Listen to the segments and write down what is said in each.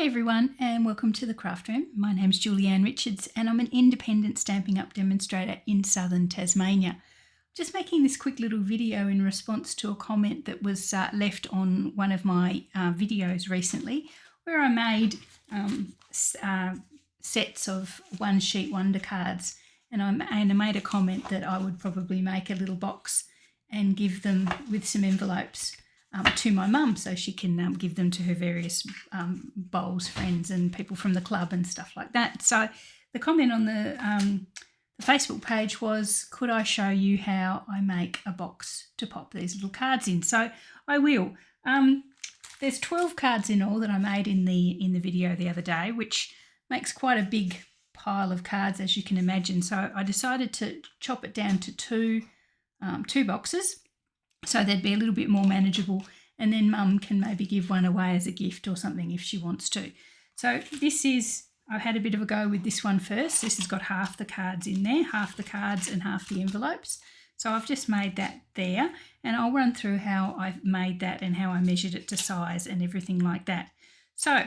Hey everyone, and welcome to the craft room. My name's Julianne Richards and I'm an independent Stampin' Up demonstrator in southern Tasmania. Just making this quick little video in response to a comment that was left on one of my videos recently, where I made sets of one sheet wonder cards, and I made a comment that I would probably make a little box and give them with some envelopes to my mum so she can give them to her various bowls, friends and people from the club and stuff like that. So the comment on the Facebook page was, could I show you how I make a box to pop these little cards in? So I will. There's 12 cards in all that I made in the video the other day, which makes quite a big pile of cards, as you can imagine. So I decided to chop it down to two boxes, so they'd be a little bit more manageable, and then Mum can maybe give one away as a gift or something if she wants to. So this is, I had a bit of a go with this one first. This has got half the cards in there, half the cards and half the envelopes. So I've just made that there, and I'll run through how I've made that and how I measured it to size and everything like that. So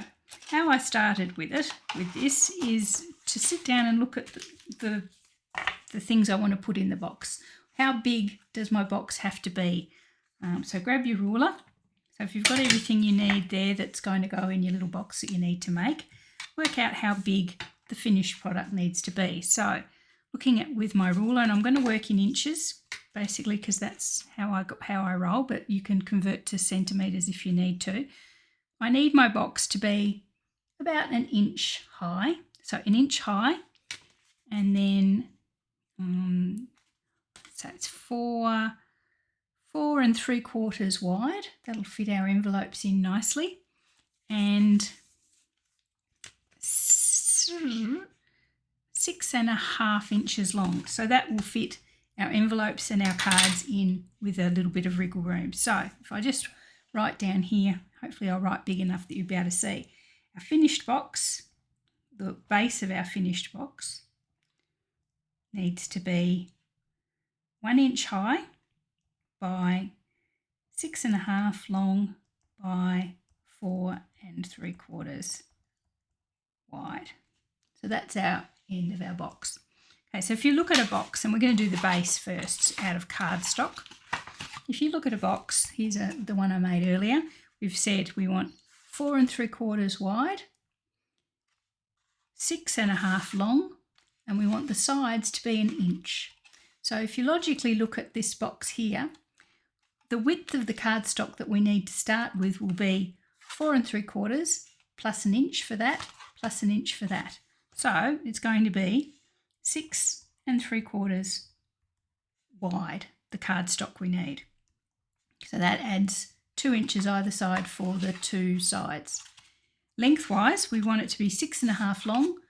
how I started with this is to sit down and look at the things I want to put in the box. How big does my box have to be? So grab your ruler. So if you've got everything you need there that's going to go in your little box that you need to make, work out how big the finished product needs to be. So looking at with my ruler, and I'm going to work in inches basically because that's how I roll, but you can convert to centimetres if you need to. I need my box to be about an inch high. So an inch high, and then so it's 4 3/4 wide. That'll fit our envelopes in nicely. And 6.5 inches long. So that will fit our envelopes and our cards in with a little bit of wriggle room. So if I just write down here, hopefully I'll write big enough that you'll be able to see. Our finished box, the base of our finished box needs to be 1 inch high by 6.5 long by 4 3/4 wide. So that's our end of our box. Okay, so if you look at a box, and we're going to do the base first out of cardstock. If you look at a box, here's the one I made earlier. We've said we want 4 3/4 wide, 6.5 long, and we want the sides to be 1 inch. So if you logically look at this box here, the width of the cardstock that we need to start with will be 4 3/4 plus 1 inch for that, plus 1 inch for that. So it's going to be 6 3/4 wide, the cardstock we need. So that adds 2 inches either side for the two sides. Lengthwise, we want it to be 6.5 long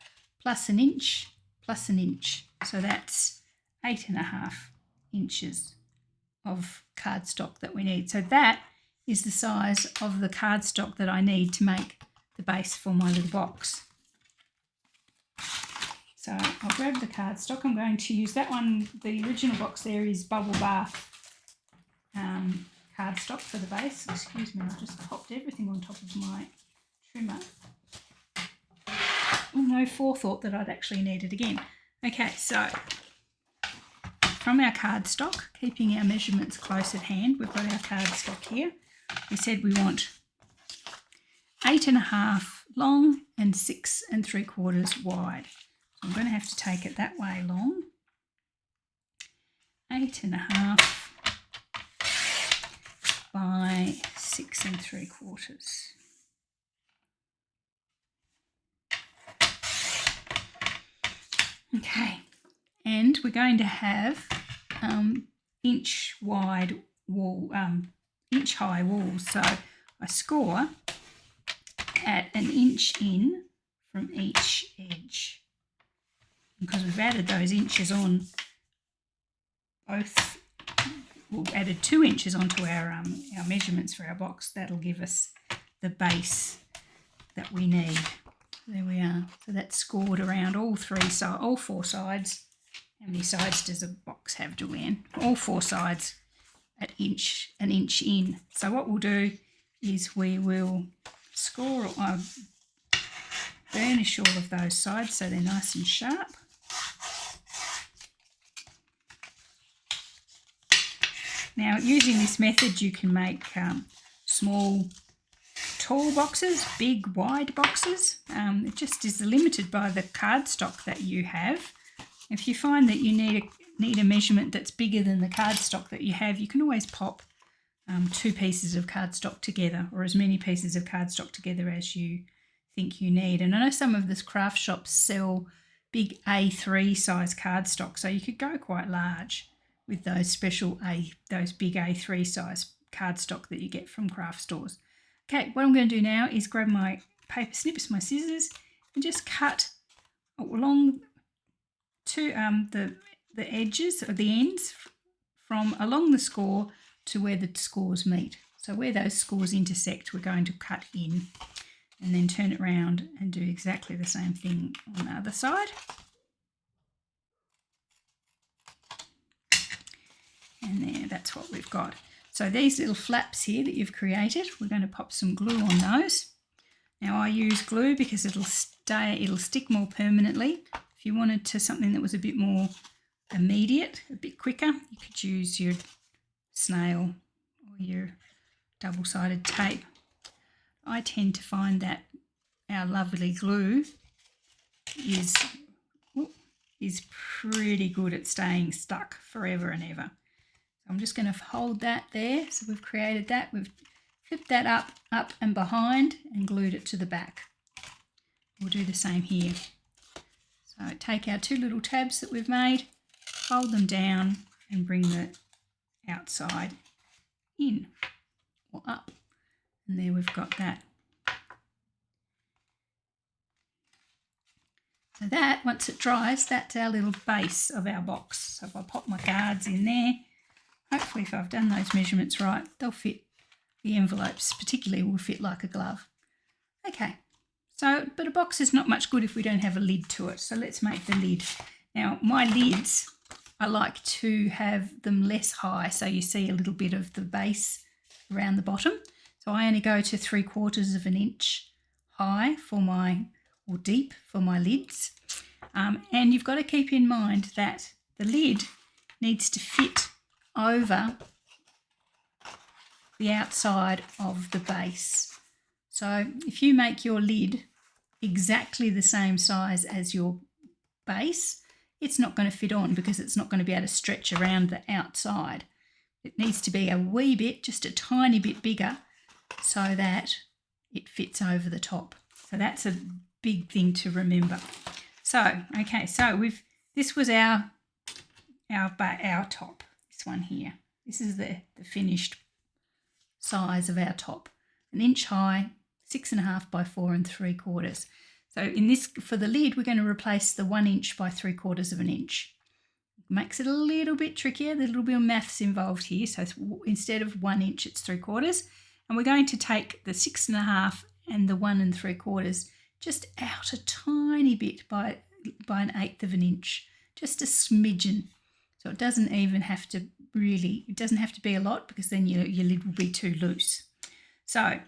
plus 1 inch plus 1 inch. So that's 8.5 inches of cardstock that we need. So that is the size of the cardstock that I need to make the base for my little box. So I'll grab the cardstock. I'm going to use that one. The original box there is Bubble Bath cardstock for the base. Excuse me, I've just popped everything on top of my trimmer. No forethought that I'd actually need it again. Okay, so from our cardstock, keeping our measurements close at hand, we've got our cardstock here. We said we want 8.5 long and 6 3/4 wide. So I'm going to have to take it that way long. 8.5 by 6 3/4. Okay, and we're going to have inch high walls. So I score at 1 inch in from each edge. Because we've added those inches on both, we've added 2 inches onto our measurements for our box. That'll give us the base that we need. There we are. So that's scored around all 4 sides. How many sides does a box have, Julianne? All 4 sides at an inch in. So what we'll do is we will score burnish all of those sides so they're nice and sharp. Now, using this method, you can make small, tall boxes, big, wide boxes. It just is limited by the cardstock that you have. If you find that you need a measurement that's bigger than the cardstock that you have, you can always pop 2 pieces of cardstock together, or as many pieces of cardstock together as you think you need. And I know some of the craft shops sell big A3 size cardstock, so you could go quite large with those special those big A3 size cardstock that you get from craft stores. Okay, what I'm going to do now is grab my paper snips, my scissors, and just cut along to the edges or the ends from along the score to where the scores meet. So where those scores intersect, we're going to cut in and then turn it around and do exactly the same thing on the other side. And there, that's what we've got. So these little flaps here that you've created, we're going to pop some glue on those. Now I use glue because it'll stick more permanently. If you wanted something that was a bit more immediate, a bit quicker, you could use your snail or your double-sided tape. I tend to find that our lovely glue is pretty good at staying stuck forever and ever. I'm just going to hold that there. So we've created that. We've flipped that up and behind and glued it to the back. We'll do the same here. So take our 2 little tabs that we've made, fold them down and bring the outside in or up. And there we've got that. So that, once it dries, that's our little base of our box. So if I pop my cards in there, hopefully if I've done those measurements right, they'll fit. The envelopes particularly will fit like a glove. Okay, so, but a box is not much good if we don't have a lid to it. So let's make the lid. Now my lids, I like to have them less high so you see a little bit of the base around the bottom. So I only go to 3/4 of an inch high or deep for my lids. And you've got to keep in mind that the lid needs to fit over the outside of the base. So if you make your lid exactly the same size as your base, it's not going to fit on because it's not going to be able to stretch around the outside. It needs to be a wee bit, just a tiny bit bigger so that it fits over the top. So that's a big thing to remember. So, okay, so this was our top, this one here. This is the finished size of our top. 1 inch high, 6.5 by 4 3/4. So in this, for the lid, we're going to replace the 1 inch by 3/4 of an inch. Makes it a little bit trickier. There's a little bit of maths involved here. So instead of 1 inch, it's 3/4. And we're going to take the 6.5 and the 1 3/4 just out a tiny bit by 1/8 of an inch, just a smidgen. So it doesn't even have to it doesn't have to be a lot because then your lid will be too loose. So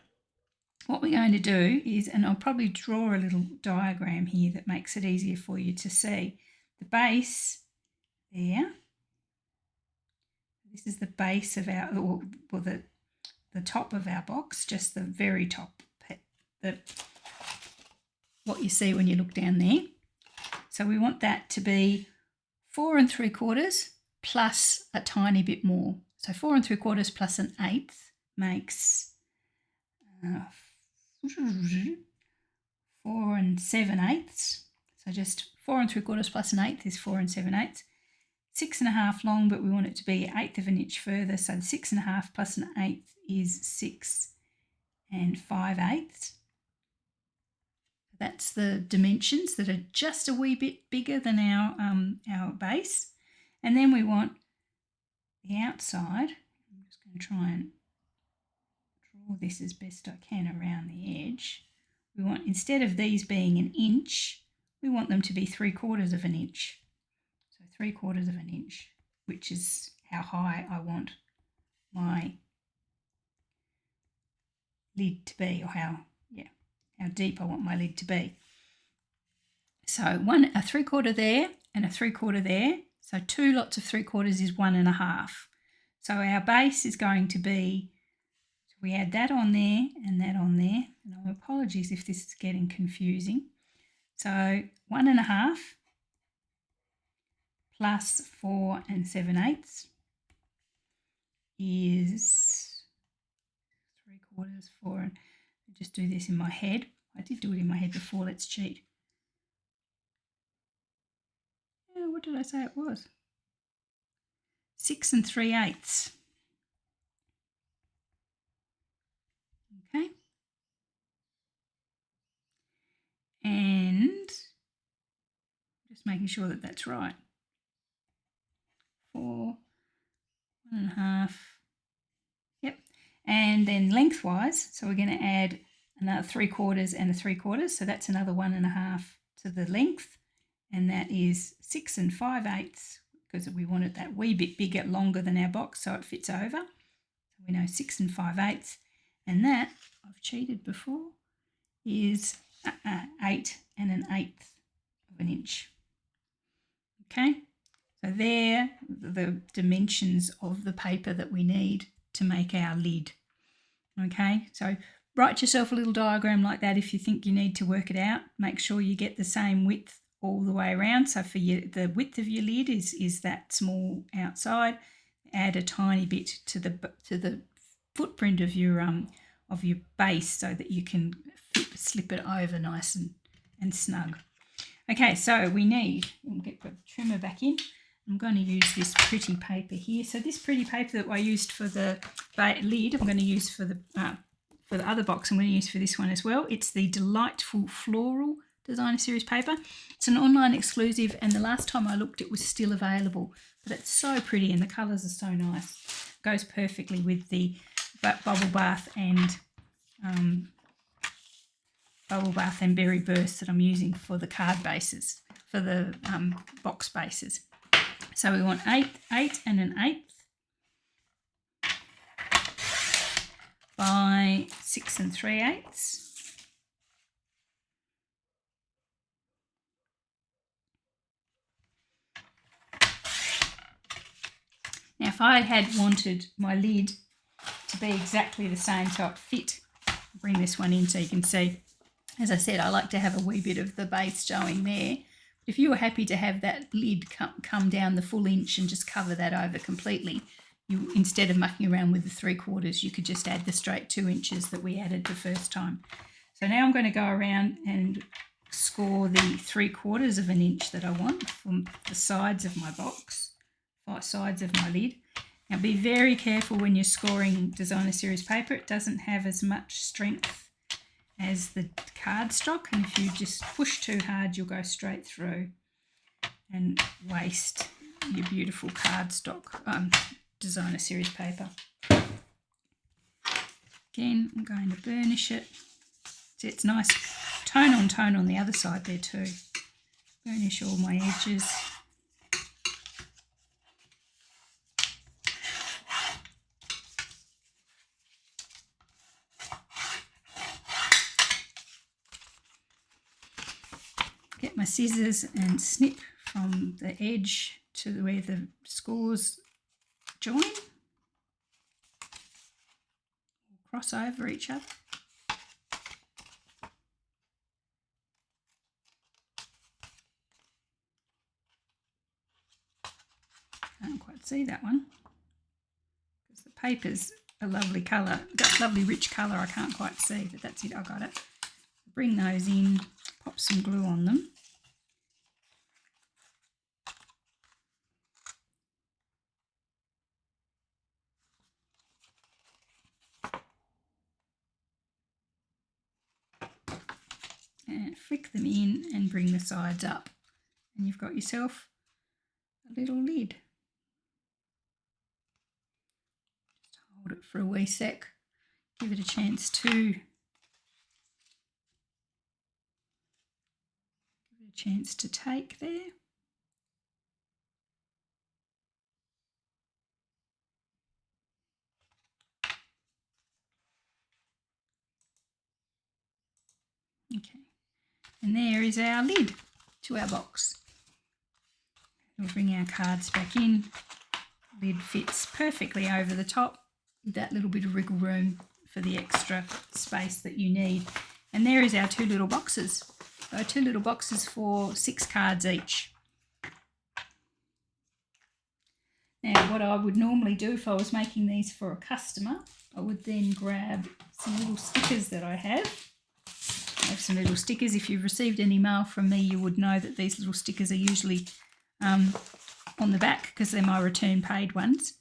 what we're going to do is, and I'll probably draw a little diagram here that makes it easier for you to see. The base there, this is the base of our, or the top of our box, just the very top, what you see when you look down there. So we want that to be 4 3/4 plus a tiny bit more. So 4 3/4 plus 1/8 makes 4 7/8. So just 4 3/4 plus 1/8 is 4 7/8. 6.5 long, but we want it to be 1/8 of an inch further. So 6.5 plus 1/8 is 6 5/8. That's the dimensions that are just a wee bit bigger than our base. And then we want the outside. I'm just going to try and draw this as best I can around the edge. We want, instead of these being 1 inch, we want them to be 3/4 of an inch. So 3/4 of an inch, which is how high I want my lid to be, or how deep I want my lid to be. So a 3/4 there and a 3/4 there. So 2 lots of 3/4 is 1.5. So our base is going to be, so we add that on there and that on there. And apologies if this is getting confusing. So 1.5 plus 4 7/8 is 3/4, 4. Just do this in my head. I did do it in my head before. Let's cheat. What did I say it was? 6 3/8. Okay. And just making sure that that's right. 4, 1.5. Yep. And then lengthwise, so we're going to add another 3/4 and a 3/4. So that's another 1.5 to the length. And that is 6 5/8 because we want it that wee bit bigger, longer than our box so it fits over. So we know 6 5/8. And that, I've cheated before, is 8 1/8 of an inch. Okay, so they're the dimensions of the paper that we need to make our lid. Okay, so write yourself a little diagram like that if you think you need to work it out. Make sure you get the same width all the way around. So for the width of your lid is that small outside. Add a tiny bit to the footprint of your base so that you can slip it over nice and snug. Okay, so we need, we'll get the trimmer back in. I'm going to use this pretty paper here. So this pretty paper that I used for the lid, I'm going to use for the other box. I'm going to use for this one as well. It's the Delightful Floral Designer Series paper. It's an online exclusive, and the last time I looked, it was still available. But it's so pretty, and the colours are so nice. It goes perfectly with the bubble bath and berry burst that I'm using for the card bases, for the box bases. So we want 8 1/8 by 6 3/8. Now if I had wanted my lid to be exactly the same so it fit, I'll bring this one in so you can see. As I said, I like to have a wee bit of the base showing there. But if you were happy to have that lid come down the full inch and just cover that over completely, you, instead of mucking around with the 3/4, you could just add the straight 2 inches that we added the first time. So now I'm going to go around and score the 3/4 of an inch that I want from the sides of my box, sides of my lid. Now be very careful when you're scoring Designer Series paper. It doesn't have as much strength as the cardstock, and if you just push too hard, you'll go straight through and waste your beautiful cardstock Designer Series paper. Again, I'm going to burnish it. See, it's nice tone on the other side there too. Burnish all my edges. Get my scissors and snip from the edge to where the scores join, cross over each other. Can't quite see that one because the paper's a lovely colour, got lovely rich colour. I can't quite see, but that's it, I got it. Bring those in, pop some glue on them. And flick them in and bring the sides up. And you've got yourself a little lid. Just hold it for a wee sec. Give it a chance to take there. Okay, and there is our lid. to our box. We'll bring our cards back in. Lid fits perfectly over the top with that little bit of wriggle room for the extra space that you need. And there is our 2 little boxes. So 2 little boxes for 6 cards each. Now what I would normally do if I was making these for a customer, I would then grab some little stickers that I have. I have some little stickers. If you've received any mail from me, you would know that these little stickers are usually on the back because they're my return paid ones.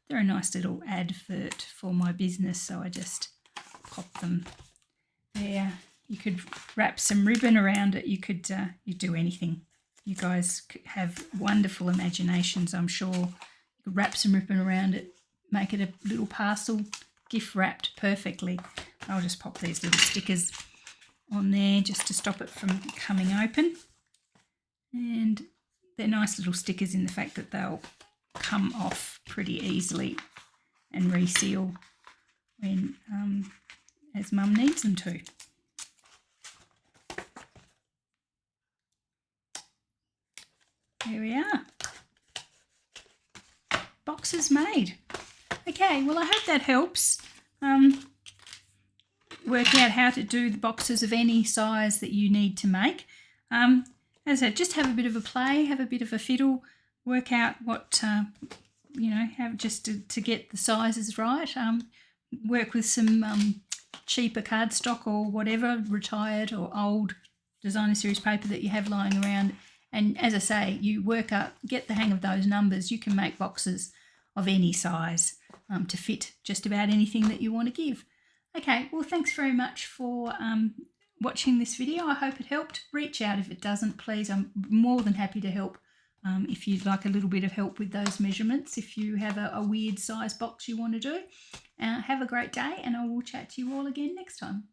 They're a nice little advert for my business, so I just pop them there. You could wrap some ribbon around it. You could do anything. You guys have wonderful imaginations, I'm sure. You could wrap some ribbon around it, make it a little parcel, gift wrapped perfectly. I'll just pop these little stickers on there just to stop it from coming open. And they're nice little stickers in the fact that they'll come off pretty easily and reseal when as Mum needs them to. There we are. Boxes made. Okay, well I hope that helps work out how to do the boxes of any size that you need to make. As I said, just have a bit of a play, have a bit of a fiddle, work out what, have just to get the sizes right. Work with some cheaper cardstock or whatever, retired or old designer series paper that you have lying around. And as I say, you work up, get the hang of those numbers. You can make boxes of any size to fit just about anything that you want to give. Okay, well, thanks very much for watching this video. I hope it helped. Reach out if it doesn't, please. I'm more than happy to help if you'd like a little bit of help with those measurements. If you have a weird size box you want to do. Have a great day, and I will chat to you all again next time.